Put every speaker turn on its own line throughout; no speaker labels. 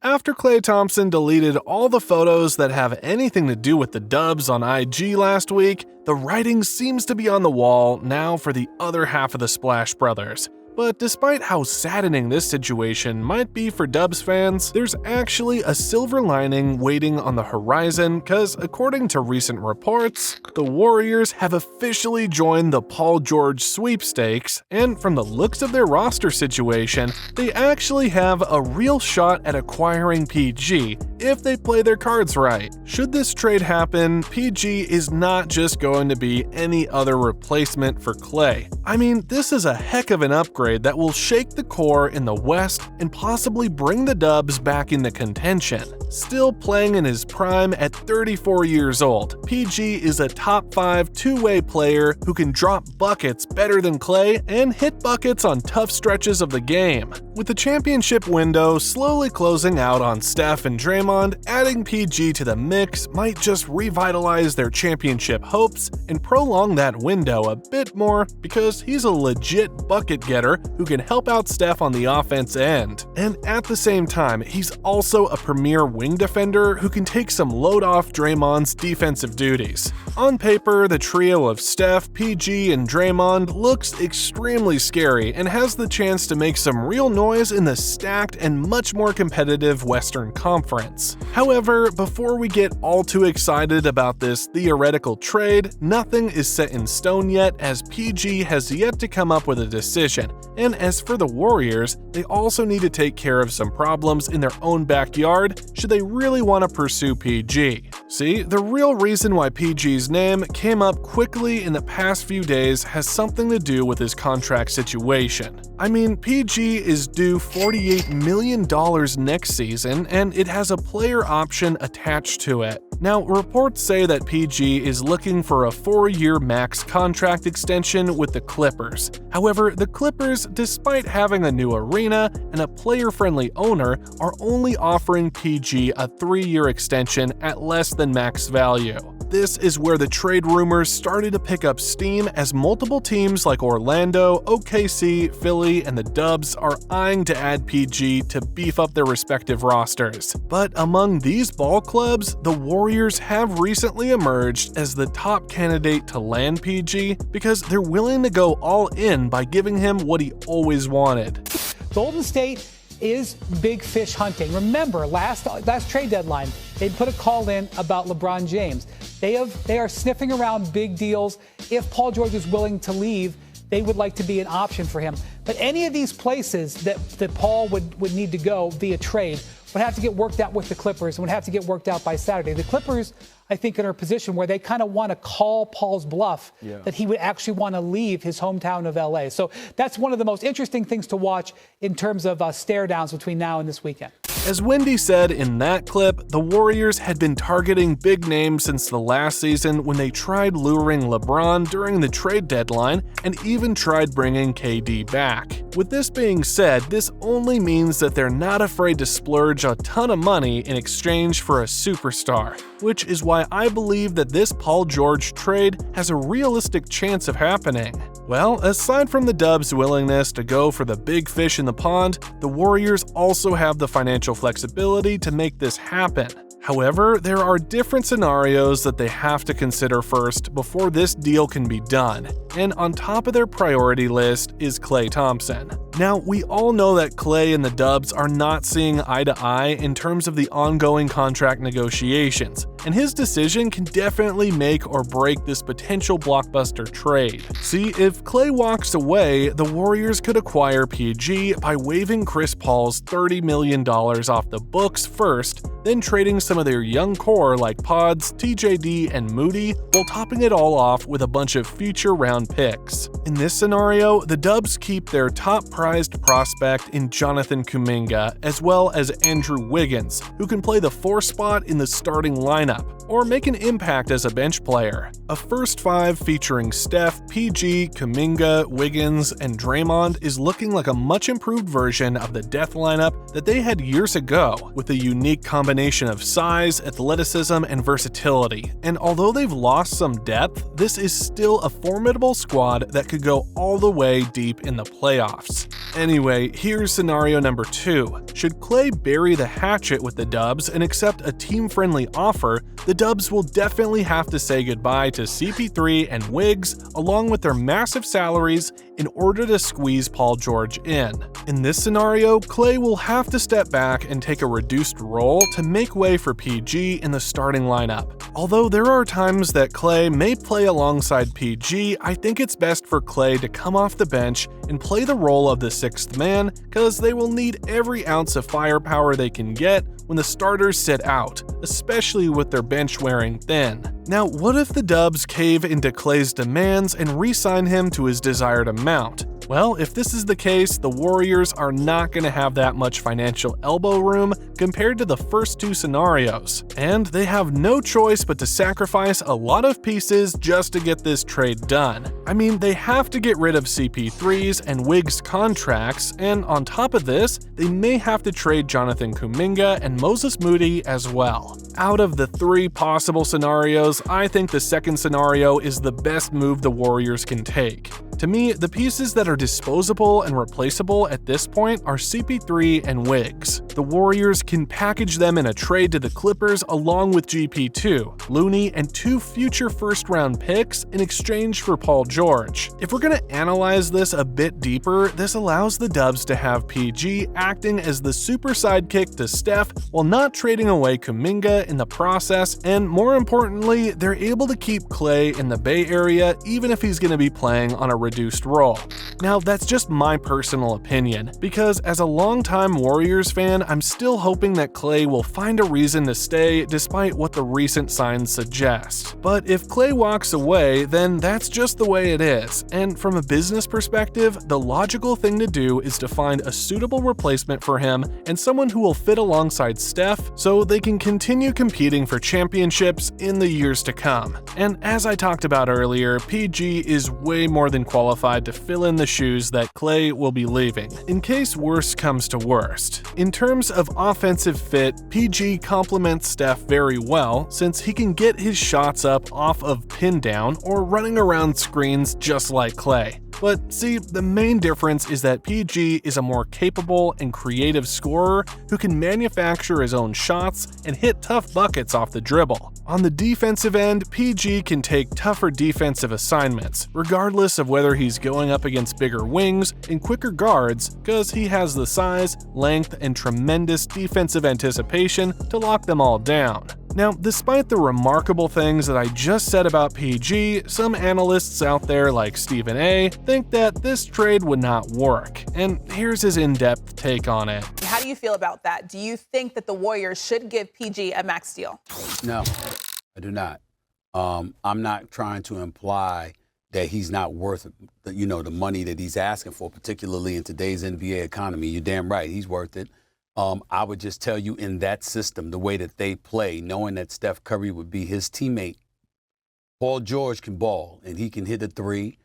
After Klay Thompson deleted all the photos that have anything to do with the Dubs on IG last week, the writing seems to be on the wall now for the other half of the Splash Brothers. But despite how saddening this situation might be for Dubs fans, there's actually a silver lining waiting on the horizon because, according to recent reports, the Warriors have officially joined the Paul George sweepstakes, and from the looks of their roster situation, they actually have a real shot at acquiring PG if they play their cards right. Should this trade happen, PG is not just going to be any other replacement for Klay. I mean, this is a heck of an upgrade that will shake the core in the West and possibly bring the Dubs back into contention. Still playing in his prime at 34 years old, PG is a top 5 two-way player who can drop buckets better than Klay and hit buckets on tough stretches of the game. With the championship window slowly closing out on Steph and Draymond, adding PG to the mix might just revitalize their championship hopes and prolong that window a bit more because he's a legit bucket getter who can help out Steph on the offense end. And at the same time, he's also a premier wing defender who can take some load off Draymond's defensive duties. On paper, the trio of Steph, PG, and Draymond looks extremely scary and has the chance to make some real noise in the stacked and much more competitive Western Conference. However, before we get all too excited about this theoretical trade, nothing is set in stone yet as PG has yet to come up with a decision. And as for the Warriors, they also need to take care of some problems in their own backyard should they really want to pursue PG. See, the real reason why PG's name came up quickly in the past few days has something to do with his contract situation. I mean, PG is due $48 million next season, and it has a player option attached to it. Now, reports say that PG is looking for a 4-year max contract extension with the Clippers. However, the Clippers, despite having a new arena and a player-friendly owner, are only offering PG a 3-year extension at less than max value. This is where the trade rumors started to pick up steam as multiple teams like Orlando, OKC, Philly, and the Dubs are eyeing to add PG to beef up their respective rosters. But among these ball clubs, the Warriors have recently emerged as the top candidate to land PG because they're willing to go all in by giving him what he always wanted.
Golden State is big fish hunting. Remember, last trade deadline, they put a call in about LeBron James. They are sniffing around big deals. If Paul George is willing to leave, they would like to be an option for him. But any of these places that Paul would need to go via trade would have to get worked out with the Clippers and would have to get worked out by Saturday. The Clippers, I think, are in a position where they kind of want to call Paul's bluff that he would actually want to leave his hometown of LA. So that's one of the most interesting things to watch in terms of stare downs between now and this weekend.
As Wendy said in that clip, the Warriors had been targeting big names since the last season when they tried luring LeBron during the trade deadline and even tried bringing KD back. With this being said, this only means that they're not afraid to splurge a ton of money in exchange for a superstar, which is why I believe that this Paul George trade has a realistic chance of happening. Well, aside from the Dubs' willingness to go for the big fish in the pond, the Warriors also have the financial flexibility to make this happen. However, there are different scenarios that they have to consider first before this deal can be done, and on top of their priority list is Klay Thompson. Now, we all know that Klay and the Dubs are not seeing eye to eye in terms of the ongoing contract negotiations, and his decision can definitely make or break this potential blockbuster trade. See, if Klay walks away, the Warriors could acquire PG by waiving Chris Paul's $30 million off the books first, then trading some of their young core like Pods, TJD, and Moody, while topping it all off with a bunch of future round picks. In this scenario, the Dubs keep their top prized prospect in Jonathan Kuminga, as well as Andrew Wiggins, who can play the 4 spot in the starting lineup, or make an impact as a bench player. A first 5 featuring Steph, PG, Kuminga, Wiggins, and Draymond is looking like a much improved version of the death lineup that they had years ago, with a unique combination combination of size, athleticism, and versatility, and although they've lost some depth, this is still a formidable squad that could go all the way deep in the playoffs. Anyway, here's scenario number 2. Should Klay bury the hatchet with the Dubs and accept a team-friendly offer, the Dubs will definitely have to say goodbye to CP3 and Wiggs along with their massive salaries in order to squeeze Paul George in. In this scenario, Klay will have to step back and take a reduced role to make way for PG in the starting lineup. Although there are times that Klay may play alongside PG, I think it's best for Klay to come off the bench and play the role of the sixth man, because they will need every ounce of firepower they can get when the starters sit out, especially with their bench wearing thin. Now, what if the Dubs cave into Klay's demands and re-sign him to his desired amount? Well, if this is the case, the Warriors are not going to have that much financial elbow room compared to the first two scenarios, and they have no choice but to sacrifice a lot of pieces just to get this trade done. I mean, they have to get rid of CP3's and Wiggs' contracts, and on top of this, they may have to trade Jonathan Kuminga and Moses Moody as well. Out of the 3 possible scenarios, I think the second scenario is the best move the Warriors can take. To me, the pieces that are disposable and replaceable at this point are CP3 and Wiggs. The Warriors can package them in a trade to the Clippers along with GP2, Looney, and 2 future first-round picks in exchange for Paul George. If we're going to analyze this a bit deeper, this allows the Dubs to have PG acting as the super sidekick to Steph while not trading away Kuminga in the process, and more importantly, they're able to keep Klay in the Bay Area even if he's going to be playing on a reduced role. Now, that's just my personal opinion, because as a longtime Warriors fan, I'm still hoping that Klay will find a reason to stay despite what the recent signs suggest. But if Klay walks away, then that's just the way it is, and from a business perspective, the logical thing to do is to find a suitable replacement for him and someone who will fit alongside Steph so they can continue competing for championships in the years to come. And as I talked about earlier, PG is way more than qualified to fill in the shoes that Klay will be leaving, in case worse comes to worst. In terms of offensive fit, PG complements Steph very well since he can get his shots up off of pin down or running around screens just like Klay. But see, the main difference is that PG is a more capable and creative scorer who can manufacture his own shots and hit tough buckets off the dribble. On the defensive end, PG can take tougher defensive assignments, regardless of whether he's going up against bigger wings and quicker guards, because he has the size, length, and tremendous defensive anticipation to lock them all down. Now, despite the remarkable things that I just said about PG, some analysts out there like Stephen A. think that this trade would not work, and here's his in-depth take on it.
How do you feel about that? Do you think that the Warriors should give PG a max deal?
No, I do not. I'm not trying to imply that he's not worth the money that he's asking for, particularly in today's NBA economy. You're damn right, he's worth it. I would just tell you, in that system, the way that they play, knowing that Steph Curry would be his teammate, Paul George can ball, and he can hit a 3.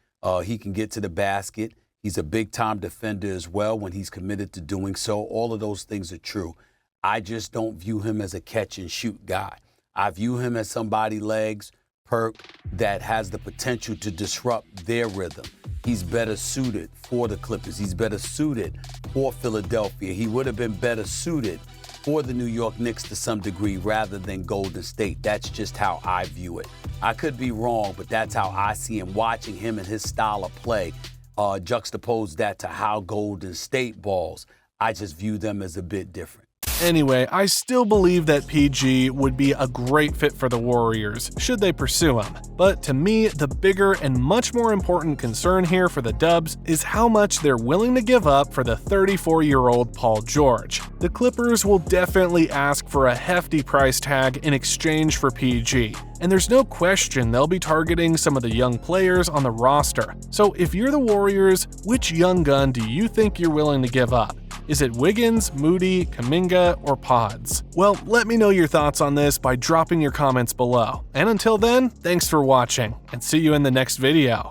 He can get to the basket. He's a big-time defender as well when he's committed to doing so. All of those things are true. I just don't view him as a catch-and-shoot guy. I view him as somebody, legs, perk, that has the potential to disrupt their rhythm. He's better suited for the Clippers. He's better suited for Philadelphia. He would have been better suited for the New York Knicks to some degree rather than Golden State. That's just how I view it. I could be wrong, but that's how I see him. Watching him and his style of play, juxtapose that to how Golden State balls, I just view them as a bit different.
Anyway, I still believe that PG would be a great fit for the Warriors, should they pursue him. But to me, the bigger and much more important concern here for the Dubs is how much they're willing to give up for the 34-year-old Paul George. The Clippers will definitely ask for a hefty price tag in exchange for PG, and there's no question they'll be targeting some of the young players on the roster. So if you're the Warriors, which young gun do you think you're willing to give up? Is it Wiggins, Moody, Kuminga, or Pods? Well, let me know your thoughts on this by dropping your comments below. And until then, thanks for watching, and see you in the next video.